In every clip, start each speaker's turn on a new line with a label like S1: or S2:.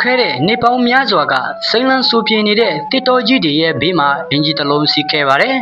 S1: ခဲ့တဲ့နေပေါင်းများစွာကစိမ့်လန်းဆူပြင်းနေတဲ့တစ်တော်ကြီးတွေရဲ့ဘေးမှာအင်ဂျီတစ်လုံးစီးခဲ့ပါတယ်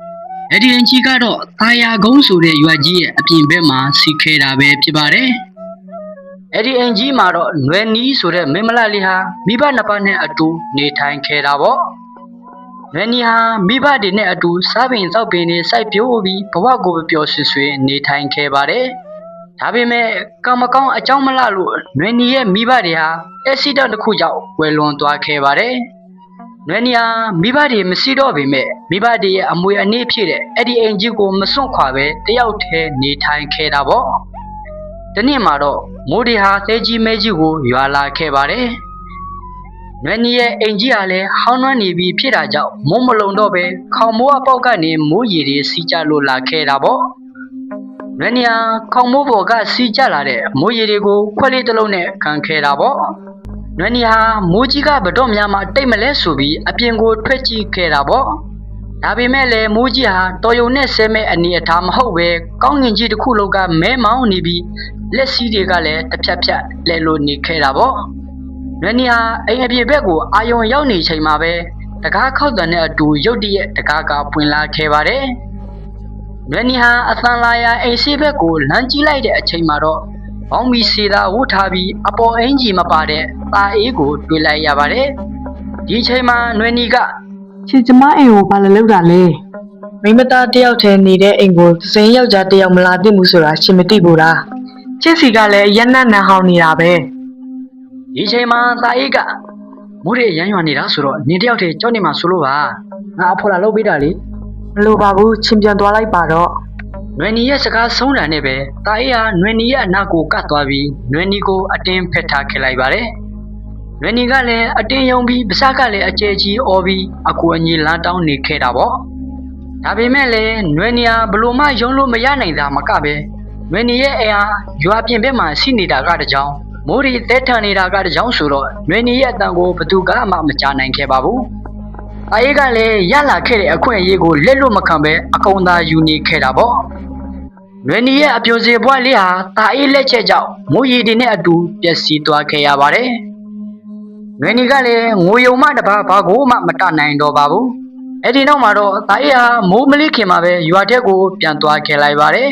S1: ။အဲ့ဒီအင်ဂျီကတော့တာယာကုန်းဆိုတဲ့ရွာကြီးရဲ့အပြင်ဘက်မှာစီးခဲ့တာပဲဖြစ်ပါတယ်။အဲ့ဒီအင်ဂျီမှာတော့နွယ်နီးဆိုတဲ့မင်းမလလေးဟာမိဘနှစ်ပါးနဲ့အတူနေထိုင်ခဲ့တာပေါ့။နွယ်နီးဟာမိဘတွေနဲ့အတူစားပင်သောက်ပင်တွေစိုက်ပျိုးပြီးဘဝကိုပျော်ရွှင်စွာနေထိုင်ခဲ့ပါတယ်။ဒါပေမဲ့ကောင်းမကောင်းအကြောင်းမလှလို့နွယ်နီရဲ့မိဘတွေဟာအက်ဆီဒန့်တစ်ခုကြောင့်ကွယ်လွန်သွားခဲ့ပါတယ်။နွယ်နီဟာမိဘတွေမရှိတော့ပေမဲ့မိဘတွေရဲ့အမွေအနှစ်ဖြစ်တဲ့အဲ့ဒီအင်ဂျီကိုမစွန့်ခွာပဲတယောက်တည်းနေထိုင်ခဲ့တာပေါ့။ဒီနေ့မှာတော့မိုးတွေဟာသဲကြီးမဲကြီးကိုရွာလာခဲ့ပါတယ်။နွယ်နီရဲ့အင်ဂျီဟာလည်းဟောင်းနှွမ်းနေပြီးဖြစ်တာကြောင့်မိုးမလုံတော့ပဲခေါင်မိုးအပေါက်ကနေမိုးရေတွေစီးကျလို့လာခဲ့တာပေါ့။နွယ်နီဟာခေါင်မိုးပေါ်ကစီးကျလာတဲ့မိုးရေတွေကိုခွက်လေးတစ်လုံးနဲ့ခံခဲ့တာပေါ့။နွယ်နီဟာမိုးကြီးကဘတော့များမှတိတ်မလဲဆိုပြီးအပြင်ကိုထွက်ကြည့်ခဲ့တာပေါ့။ဒါပေမဲ့လည်းမိုးကြီးဟာတော်ယုံနဲ့ဆဲမဲ့အနေအထားမဟုတ်ပဲကောင်းငင်ကြီးတစ်ခုလုံးကမဲမောင်းနေပြီးလက်စီးတွေကလည်းတစ်ဖြတ်ဖြတ်လဲလို့နေခဲ့တာပေါ့။နွယ်နီဟာအိမ်အပြင်ဘက်ကိုအာယုံရောက်နေချိန်မှာပဲတကားခောက်တန်တဲ့အတူရုတ်တရက်တကားကပွင့်လာခဲ့ပါတယ်။နွယ်နီဟာအသံလာရာအိမ်ရှိဘက်ကိုလမ်းကြည့်လိုက်တဲ့အချိန်မှာတော့ဘောင်းမီစီသာဝတ်ထားပြီးအပေါ်အင်ဂျီမပါတဲ့တာအေးကိုတွေ့လိုက်ရပါတယ်။ဒီချိန်မှာနွယ်နီက
S2: ချစ်ကျမအိမ်ကိုဘာလို့လောက်တာလဲမိမသားတယောက်တည်းနေတဲ့အိမ်ကိုသစိမ်းယောက်ျားတယောက်မလာသင့်ဘူးဆိုတာရှင်မသိဘူးလားချစ်စီကလည်းရက်နက်နန်းဟောင်းနေတာပဲ
S1: ဒီချိန်မှာတာအေးကမိုးရေရမ်းရွာနေတာဆိုတော့နေတယောက်တည်းကြောက်နေမှာဆိုလို့ပါငါအဖော်လာလုပ်ပေးတာလေ
S2: မလိုပါဘူးချင်းပြန်သွားလိုက်ပါတော့
S1: နွယ်နီရဲ့စကားဆုံးတာနဲ့ပဲတာအေးဟာနွယ်နီရဲ့အနာကိုကတ်သွားပြီးနွယ်နီကိုအတင်းဖက်ထားခဲ့လိုက်ပါတယ်။နွယ်နီကလည်းအတင်းယုံပြီးပါးစပ်ကလည်းအကျယ်ကြီးအော်ပြီးအကူအညီလမ်းတောင်းနေခဲ့တာပေါ့။ဒါပေမဲ့လည်းနွယ်နီဟာဘလို့မှယုံလို့မရနိုင်တာမကပဲနွယ်နီရဲ့အိမ်ဟာရွာပြင်ဘက်မှာရှိနေတာကတကြောင်မိုးရီသဲထန်နေတာကတကြောင်ဆိုတော့နွယ်နီရဲ့အတန်ကိုဘသူကမှမကြားနိုင်ခဲ့ပါဘူး။တာအေးကလည်းရလာခဲ့တဲ့အခွင့်အရေးကိုလက်လွတ်မခံပဲအကုန်သာယူနေခဲ့တာပေါ့။နွယ်နီရဲ့အပြိုစေပွားလေးဟာတာအေးလက်ချက်ကြောင့်မိုးရီတွေနဲ့အတူပျက်စီးသွားခဲ့ရပါတယ်။နွယ်နီကလည်းငိုယုံမှတပါဘာကိုမှမတနိုင်တော့ပါဘူး။အဲ့ဒီနောက်မှာတော့တာအေးဟာမိုးမလေးခင်မှာပဲရွာထက်ကိုပြန်သွားခဲ့လိုက်ပါတယ်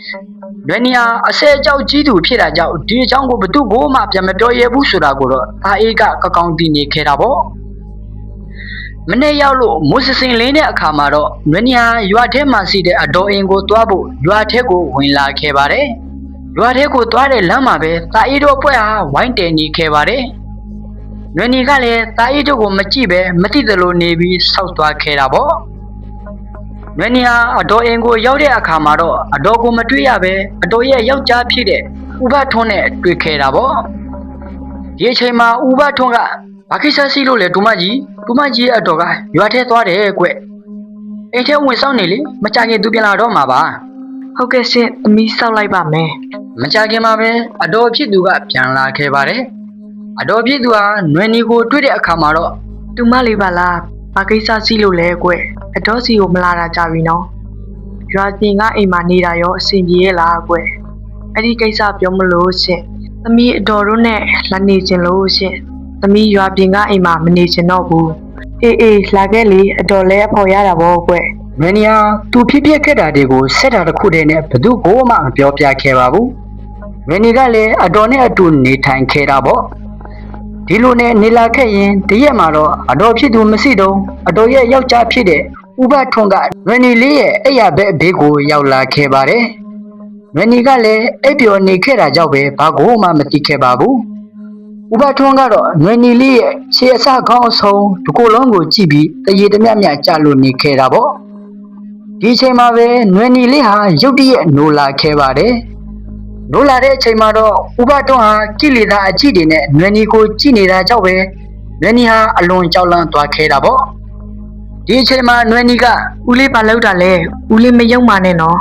S1: ။နွယ်နီဟာအဆဲအကြောက်ကြီးသူဖြစ်တာကြောင့်ဒီအကြောင်းကိုဘသူ့ကိုမှပြန်မပြောရဘူးဆိုတာကိုတော့တာအေးကကောင်းသိနေခဲ့တာပေါ့။မနေ့ရောက်လို့မိုးစစင်လင်းတဲ့အခါမှာတော့နွယ်နီဟာရွာထဲမှာရှိတဲ့အတော်အိမ်ကိုသွားဖို့ရွာထဲကိုဝင်လာခဲ့ပါတယ်။ရွာထဲကိုသွားတဲ့လမ်းမှာပဲတာအေးတို့အဖွဲ့ဟာဝိုင်းတယ်နေခဲ့ပါတယ်။နွယ်နီကလည်းတာအေးတို့ကိုမကြည့်ပဲမသိသလိုနေပြီးဆောက်သွားခဲ့တာပေါ့။နွယ်နီဟာအတော်အိမ်ကိုရောက်တဲ့အခါမှာတော့အတော်ကိုမတွေ့ရပဲအတော်ရဲ့ယောက်ျားဖြစ်တဲ့ဥပထွန်းနဲ့တွေ့ခဲ့တာပေါ့။ဒီအချိန်မှာဥပထွန်းကဘာကိစ္စရှိလို့လဲဒူမကြီးရဲ့အတော်ကရွာထဲသွားတယ်ကွအိမ်ထဲဝင်ဆောင်နေလေမကြခင်သူပြန်လာတော့မှာပါ
S2: ဟုတ်ကဲ့ရှင်သမီးဆောက်လိုက်ပါမယ်
S1: မကြခင်မှာပဲအတော်ဖြစ်သူကပြန်လာခဲ့ပါတယ်အတော်ဖြစ်သူဟာနွယ်နီကိုတွေ့တဲ့အခါမှာတော့
S2: တူမလေးပါလားဘာကိစ္စရှိလို့လဲကွအတော်စီကိုမလာတာကြပြီနော်ရွာပြင်ကအိမ်မှာနေတာရောအဆင်ပြေရဲ့လားကွအဲ့ဒီကိစ္စပြောမလို့ရှင်သမီးအတော်တို့နဲ့လာနေခြင်းလို့ရှင်သမီးရွာပြင်ကအိမ်မှာမနေချင်တော့ဘူးအေးလာခဲ့လေအတော်လဲအဖော်ရတာပေါ့ကွ
S1: မင်းညာသူဖြစ်ဖြစ်ခဲ့တာတွေကိုဆက်တာတစ်ခုတည်းနဲ့ဘသူကိုမှမပြောပြခဲ့ပါဘူးမင်းကလည်းအတော်နဲ့အတူနေထိုင်ခဲ့တာပေါ့ဒီလိုနဲ့နေလာခဲ့ရင်တရက်မှာတော့အတော်ဖြစ်သူမရှိတော့အတော်ရဲ့ယောက်ျားဖြစ်တဲ့ဥပထွန်းကမင်းလေးရဲ့အဲ့ရဘက်ဘေးကိုရောက်လာခဲ့ပါတယ်မင်းကလည်းအိပ်ပျော်နေခဲ့တာကြောင့်ပဲဘာကိုမှမသိခဲ့ပါဘူးဥပထွန်းကတော့နွယ်နီလေးရဲ့ခြေအစခေါင်းအဆုံးဒီကိုယ်လုံးကိုကြည့်ပြီးတရေတမျှမျှကြလို့နေခဲ့တာပေါ့ဒီချိန်မှာပဲနွယ်နီလေးဟာရုတ်တရက်နိုးလာခဲ့ပါတယ်နိုးလာတဲ့အချိန်မှာတော့ဥပထွန်းဟာကိလေသာအကြည့်တွေနဲ့နွယ်နီကိုကြည့်နေတာကြောင့်ပဲနွယ်နီဟာအလွန်ကြောက်လန့်သွားခဲ့တာပေါ့ဒီအချိန်မှာနွယ်နီက
S2: ဦးလေးဘာလုပ်တာလဲဦးလေးမယုံပါနဲ့နော်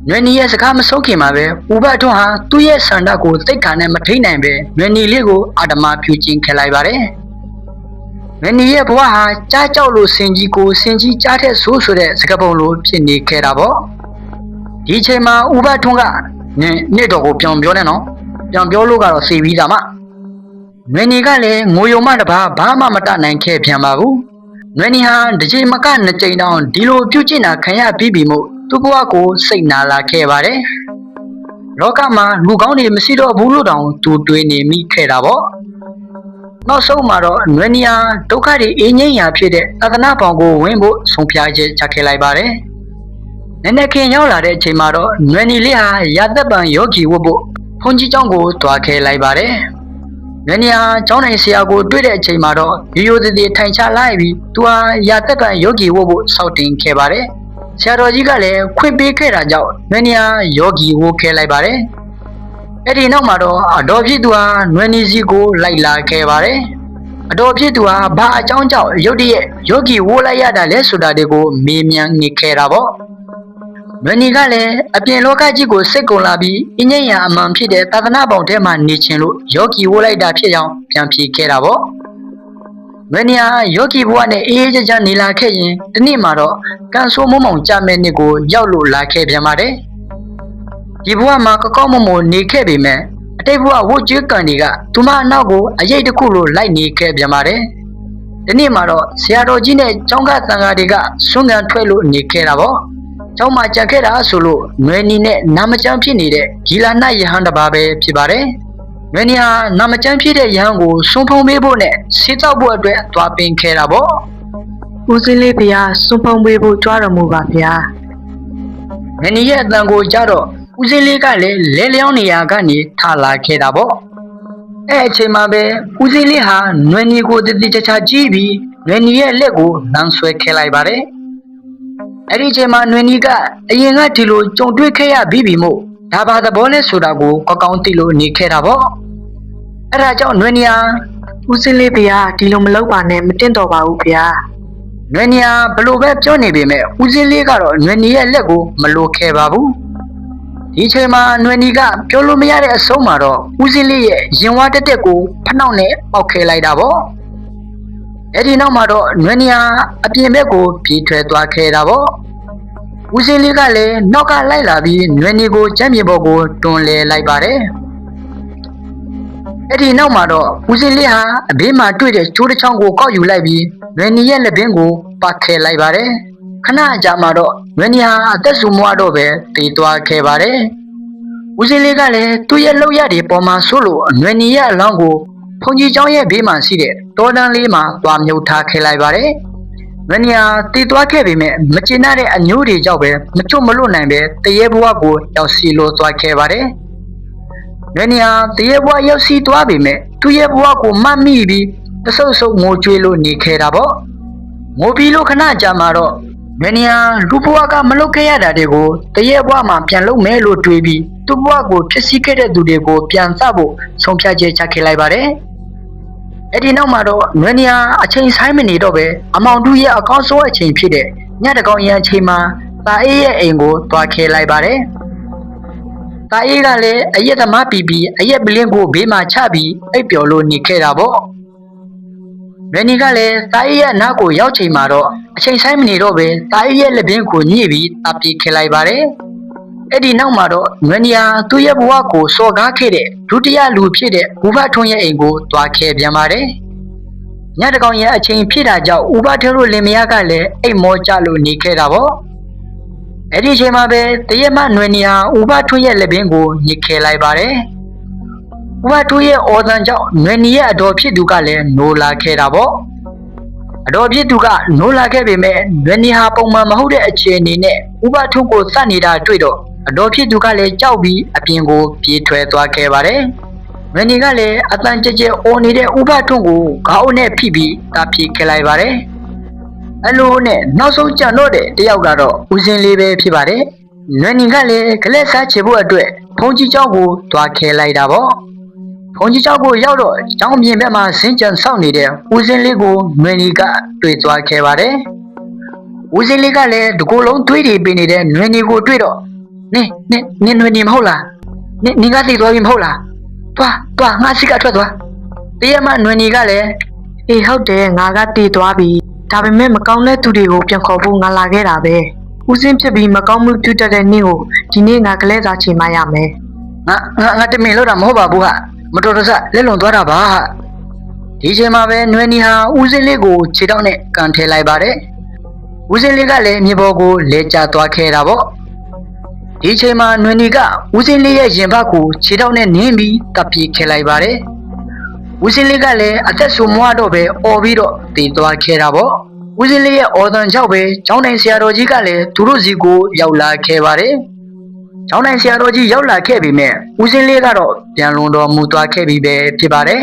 S1: နွယ်နီရဲ့စကားမဆုံးခင်မှာပဲဥပထွန်းဟာသူ့ရဲ့ဆန္ဒကိုသိက္ခာနဲ့မထိန်နိုင်ပဲနွယ်နီလေးကိုအာဓမပြုကျင့်ခဲ့လိုက်ပါတယ်နွယ်နီရဲ့ဘဝဟာကြားကြောက်လို့စင်ကြီးကိုစင်ကြီးကြားတဲ့ဆိုးဆိုတဲ့စကားပုံလိုဖြစ်နေခဲ့တာပေါ့ဒီအချိန်မှာဥပထွန်းကနေ့တော့ကိုပြောင်းပြောနေနော်ပြောင်းပြောလို့ကတော့စီပြီးသားမ နွေနီကလည်းငိုယုံမတပါဘာမှမတနိုင်ခဲ့ပြန်ပါဘူးနွေနီဟာတစ်ချိန်မကနှစ်ချိန်တောင်ဒီလိုပြုတ်ကျင်တာခံရပြီးပြီမို့သူ့ဘဝကိုစိတ်နာလာခဲ့ပါတယ်လောကမှာလူကောင်းတွေမရှိတော့ဘူးလို့တောင်သူတွေးနေမိခဲ့တာပေါ့နောက်ဆုံးမှာတော့နွေနီဟာဒုက္ခတွေအင်းငိမ့်ရာဖြစ်တဲ့သာသနာပေါင်ကိုဝင်ဖို့ဆုံးဖြတ်ချက်ချခဲ့လိုက်ပါတယ်နည်းနည်းခင်ရောက်လာတဲ့အချိန်မှာတော့နွေနီလေးဟာရာသက်ပံယောဂီဝတ်ဖို့ဘုန်းကြီးကျောင်းကိုတွားခဲ့လိုက်ပါတယ်နွေနီဟာကျောင်းနိုင်ဆရာကိုတွေ့တဲ့အချိန်မှာတော့ရိုးရိုးသေးသေးထိုင်ချလိုက်ပြီးသူဟာရာသက်ပံယောဂီဝတ်ဖို့စောင့်တင်ခဲ့ပါတယ်ဆရာတော်ကြီးကလည်းခွင့်ပေးခဲ့တာကြောင့်နွေနီဟာယောဂီဝတ်ခဲ့လိုက်ပါတယ်အဲ့ဒီနောက်မှာတော့အတော်ဖြစ်သူဟာနွေနီစီကိုလိုက်လာခဲ့ပါတယ်အတော်ဖြစ်သူဟာဘာအကြောင်းကြောင့်ရုတ်တရက်ယောဂီဝတ်လိုက်ရတာလဲဆိုတာတွေကိုမေးမြန်းနေခဲ့တာပေါ့နွေနီကလည်းအပြင်လောကကြီးကိုစိတ်ကုန်လာပြီးအင်းငိမ့်ရာအမှန်ဖြစ်တဲ့သာသနာပေါင်ထဲမှာနေချင်လို့ယောဂီဝတ်လိုက်တာဖြစ်အောင်ပြန်ဖြေခဲ့တာပေါ့နွေနီဟာယောဂီဘဝနဲ့အေးအေးချမ်းချမ်းနေလာခဲ့ရင်ဒီနေ့မှာတော့ကန်ဆိုးမုံမောင်ကြမဲ့နှစ်ကိုရောက်လို့လာခဲ့ပြန်ပါတယ်ဒီဘဝမှာကောင်းမွန်မွန်နေခဲ့ပေမဲ့အတိတ်ဘဝဝတ်ကျွေးကံတွေကသူမအနောက်ကိုအရေးတစ်ခုလိုလိုက်နေခဲ့ပြန်ပါတယ်ဒီနေ့မှာတော့ဆရာတော်ကြီးနဲ့ကျောင်းကသံဃာတွေကဆွမ်းခံထွက်လို့နေခဲ့တာပေါ့ကျောင်းမှာကြံခဲ့တာဆိုလို့နွေနီနဲ့နာမကျန်းဖြစ်နေတဲ့ဂီလာနတ်ယဟန်တစ်ပါးပဲဖြစ်ပါတယ်နွေနီဟာနာမကျန်းဖြစ်တဲ့ယဟန်ကိုစွန့်ဖုံးပေးဖို့နဲ့ဆေးတောက်ဖို့အတွက်တွားပင်ခဲ့တာပေါ့
S2: ဦးစင်းလေးဘုရားစွန့်ဖုံးပေးဖို့ကြွားတော်မူပါဗျာ
S1: နွေနီရဲ့အတန်ကိုကြားတော့ဦးစင်းလေးကလည်းလဲလျောင်းနေရာကနေထလာခဲ့တာပေါ့အဲ့အချိန်မှာပဲဦးစင်းလေးဟာနွေနီကိုတတိချာချာကြည့်ပြီးနွေနီရဲ့လက်ကိုလမ်းဆွဲခဲ့လိုက်ပါတယ်အဲ့ဒီအချိန်မှာနွေနီကအရင်ကဒီလိုကြုံတွေ့ခဲ့ရပြီးပြီမို့ဒါဘာသဘောလဲဆိုတာကိုကောင်းသိလို့နေခဲ့တာပေါ့အဲ့ဒါကြောင့်နွေနီဟာ
S2: ဦးစင်းလေးဘုရားဒီလိုမလုပ်ပါနဲ့မတင့်တော်ပါဘူးဗျာ
S1: နွေနီဟာဘလို့ပဲပြောနေပေမဲ့ဦးစင်းလေးကတော့နွေနီရဲ့လက်ကိုမလိုခဲ့ပါဘူးဒီချိန်မှာနွေနီကပြောလို့မရတဲ့အဆုံးမှာတော့ဦးစင်းလေးရဲ့ရင်ဝါတက်တက်ကိုဖနှောက်နဲ့ပေါက်ခဲလိုက်တာပေါ့အဲ့ဒီနောက်မှာတော့နွေနီဟာအပြင်ဘက်ကိုပြေးထွက်သွားခဲ့တာပေါ့ဦးစင်းလေးကလည်းနောက်ကလိုက်လာပြီးနွေနီကိုကျမ်းမြေပေါ်ကိုတွန်းလဲလိုက်ပါတယ်အဲ့ဒီနောက်မှာတော့ဦးစင်းလေးဟာအဘေးမှာတွေ့တဲ့ချိုးတစ်ချောင်းကိုကောက်ယူလိုက်ပြီးနွေနီရဲ့လက်ပင်ကိုပတ်ခဲလိုက်ပါတယ်ခဏကြာမှတော့နွေနီဟာအသက်ဆူမွားတော့ပဲတည်သွားခဲ့ပါတယ်ဦးစင်းလေးကလည်းသူ့ရဲ့လောက်ရတဲ့ပေါ်မှာဆိုလို့နွေနီရဲ့အလောင်းကိုဘုန်းကြီးကျောင်းရဲ့ဘေးမှာရှိတဲ့တောတန်းလေးမှာသွားမြုပ်ထားခဲ့လိုက်ပါတယ်နွေနီဟာတည်သွားခဲ့ပေမဲ့မကျင်တဲ့အညိုးတွေကြောင့်ပဲမချွတ်မလွတ်နိုင်ပဲတရေဘဝကိုရောက်စီလို့သွားခဲ့ပါတယ်နွေနီဟာတရေဘဝရောက်စီသွားပေမဲ့သူ့ရဲ့ဘဝကိုမှတ်မိပြီးတဆုပ်ဆုပ်ငိုကြွေးလို့နေခဲ့တာပေါ့ငိုပြီးလို့ခဏကြာမှတော့နွေနီဟာလူဘဝကမလုပ်ခဲ့ရတာတွေကိုတရေဘဝမှာပြန်လုပ်မယ်လို့တွေးပြီးသူ့ဘဝကိုဖြစ်စီခဲ့တဲ့သူတွေကိုပြန်စဖို့ဆုံးဖြတ်ချက်ချခဲ့လိုက်ပါတယ်အဲ့ဒီနောက်မှာတော့နွေနီဟာအချိန်ဆိုင်မနေတော့ပဲအမောင်တူရဲ့အကောင်းဆုံးအချိန်ဖြစ်တဲ့ညတကောင်ရံအချိန်မှာတာအေးရဲ့အိမ်ကိုတွားခဲလိုက်ပါတယ်တာအေးကလည်းအရက်သမားပြီးအရက်ပလင်းကိုဘေးမှာချပြီးအိပ်ပျော်လို့နေခဲ့တာပေါ့နွေနီကလည်းတာအေးရဲ့နောက်ကိုရောက်ချိန်မှာတော့အချိန်ဆိုင်မနေတော့ပဲတာအေးရဲ့လက်ပင်ကိုညှိပြီးတပ်ပြေးခဲလိုက်ပါတယ်အဲ့ဒီနောက်မှာတော့နွေနီဟာသူ့ရဲ့ဘဝကိုစော်ကားခဲ့တဲ့ဒုတိယလူဖြစ်တဲ့ဦးဘထွန်းရဲ့အိမ်ကိုတွားခဲ့ပြန်ပါတယ်ညတကောင်ရဲ့အချိန်ဖြစ်တာကြောင့်ဦးဘထွန်းတို့လင်မယားကလည်းအိမ်မောကြလို့နေခဲ့တာပေါ့အဲ့ဒီအချိန်မှာပဲတရက်မှနွေနီဟာဦးဘထွန်းရဲ့လက်ပင်ကိုညှစ်ခဲလိုက်ပါတယ်ဦးဘထွန်းရဲ့အော်တန်ကြောင့်နွေနီရဲ့အတော်ဖြစ်သူကလည်းနိုးလာခဲ့တာပေါ့အတော်ဖြစ်သူကနိုးလာခဲ့ပေမဲ့နွေနီဟာပုံမှန်မဟုတ်တဲ့အခြေအနေနဲ့ဦးဘထွန်းကိုစနေတာတွေ့တော့အတော်ဖြစ်သူကလည်းကြောက်ပြီးအပြင်ကိုပြေးထွက်သွားခဲ့ပါတယ်။နွေနီကလည်းအတန်ကြဲကြဲအော်နေတဲ့ဥပထွန်းကိုခေါင်းနဲ့ဖိပြီးတာပြေးခဲ့လိုက်ပါတယ်။အလိုနဲ့နောက်ဆုံးကြံတော့တဲ့တယောက်ကတော့ဦးစင်းလေးပဲဖြစ်ပါတယ်။နွေနီကလည်းကလက်စားချေဖို့အတွက်ဘုန်းကြီးကျောင်းကိုတွားခဲလိုက်တာပေါ့။ဘုန်းကြီးကျောင်းကိုရောက်တော့ကျောင်းပြင်ဘက်မှာဆင်းကြံဆောက်နေတဲ့ဦးစင်းလေးကိုနွေနီကတွေ့သွားခဲ့ပါတယ်။ဦးစင်းလေးကလည်းဒီကိုယ်လုံးတွေးတွေပင်နေတဲ့နွေနီကိုတွေ့တော့နင်နွေနီမဟုတ်လားနင်ကသိသွားပြီမဟုတ်လားသွားငါစီကထွက်သွားတရမနွေနီကလည်း
S2: အေးဟုတ်တယ်ငါကတည်သွားပြီဒါပေမဲ့မကောင်းတဲ့သူတွေကိုပြန်ခေါ်ဖို့ငါလာခဲ့တာပဲဦးစင်းဖြစ်ပြီးမကောင်းမှုပြုတတ်တဲ့နင့်ကိုဒီနေ့ငါကလေးစားချိန်မရမယ်
S1: ငါတမင်လို့တာမဟုတ်ပါဘူးဟာမတော်တဆလက်လွန်သွားတာပါဟာ ဒီချိန်မှာပဲနွယ်နီဟာဦးစင်းလေးကိုခြေထောက်နဲ့ကန်ထဲလိုက်ပါတယ်ဦးစင်းလေးကလည်းမြေပေါ်ကိုလဲကျသွားခဲ့တာပေါ့ဒီချိန်မှာနွယ်နီကဦးစင်းလေးရဲ့ရင်ဘတ်ကိုခြေထောက်နဲ့နင်းပြီးတပ်ပြေးခဲ့လိုက်ပါတယ်ဦးစင်းလေးကလည်းအသက်ဆူမွားတော့ပဲអော်ပြီးတော့တည်သွားခဲ့တာပေါ့ဦးစင်းလေးရဲ့အော်တန်ကြောင့်ပဲကျောင်းတိုင်ဆရာတော်ကြီးကလည်းသူတို့စီကိုရောက်လာခဲ့ပါတယ်ကျောင်းတိုင်ဆရာတော်ကြီးရောက်လာခဲ့ပြီမဲ့ဦးစင်းလေးကတော့ပြန်လွန်တော်မူသွားခဲ့ပြီပဲဖြစ်ပါတယ်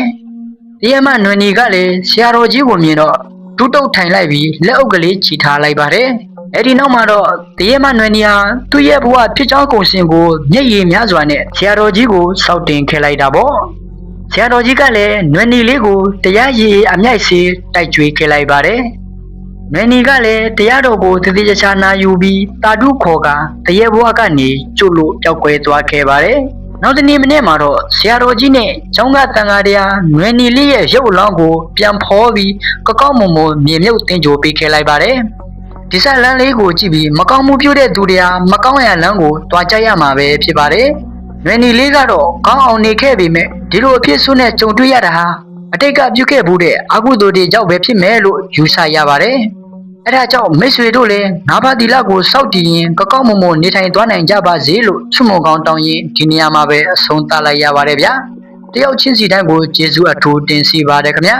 S1: တရားမနွယ်နီကလည်းဆရာတော်ကြီးကိုမြင်တော့တူးတုပ်ထိုင်လိုက်ပြီးလက်အုပ်ကလေးချီထားလိုက်ပါတယ်အဲ့ဒီနောက်မှာတော့တရားမနွယ်နီဟာသူ့ရဲ့ဘဝဖြစ်ကြောင်းကုန်စင်ကိုမျက်ရည်များစွာနဲ့ဆရာတော်ကြီးကိုစောက်တင်ခဲ့လိုက်တာပေါ့ဆရာတော်ကြီးကလည်းနွယ်နီလေးကိုတရားရည်အမြိုက်စီတိုက်ကြွေးခဲ့လိုက်ပါတယ်နွယ်နီကလည်းတရားတော်ကိုတည်တည်ချာချာနာယူပြီးတာတုခေါ်ကတရေဘဝကနေကျွတ်လို့ပျောက်ကွယ်သွားခဲ့ပါတယ်နောက်တနေ့မနေ့မှာတော့ဆရာတော်ကြီးနဲ့ကျောင်းကတန်ဃာတရားနွယ်နီလေးရဲ့ရုပ်အလောင်းကိုပြန်ဖော်ပြီးကောက်မုံမုံမြေမြုပ်တင်ကြိုပေးခဲ့လိုက်ပါတယ်ဒီဆက်လမ်းလေးကိုကြည့်ပြီးမကောင်းမှုပြုတဲ့သူတွေကမကောင်းရလမ်းကိုတွားကြရမှာပဲဖြစ်ပါတယ်နွယ်နီလေးကတော့ကောင်းအောင်နေခဲ့ပေမဲ့ဒီလိုအဖြစ်ဆိုးနဲ့ကြုံတွေ့ရတာဟာအတိတ်ကပြုခဲ့မှုတဲ့အကုသိုလ်တွေကြောင့်ပဲဖြစ်မယ်လို့ယူဆရပါတယ်အဲ့ဒါကြောင့်မိတ်ဆွေတို့လည်းငါးပါးသီလကိုစောင့်တည်ရင်ကောက်မုံမုံနေထိုင်သွားနိုင်ကြပါစေလို့ချွတ်မုံကောင်းတောင်းရင်ဒီနေရာမှာပဲအဆုံးသတ်လိုက်ရပါတယ်ဗျာတယောက်ချင်းစီတိုင်းကိုကျေးဇူးအထူးတင်စီပါတယ်ခင်ဗျာ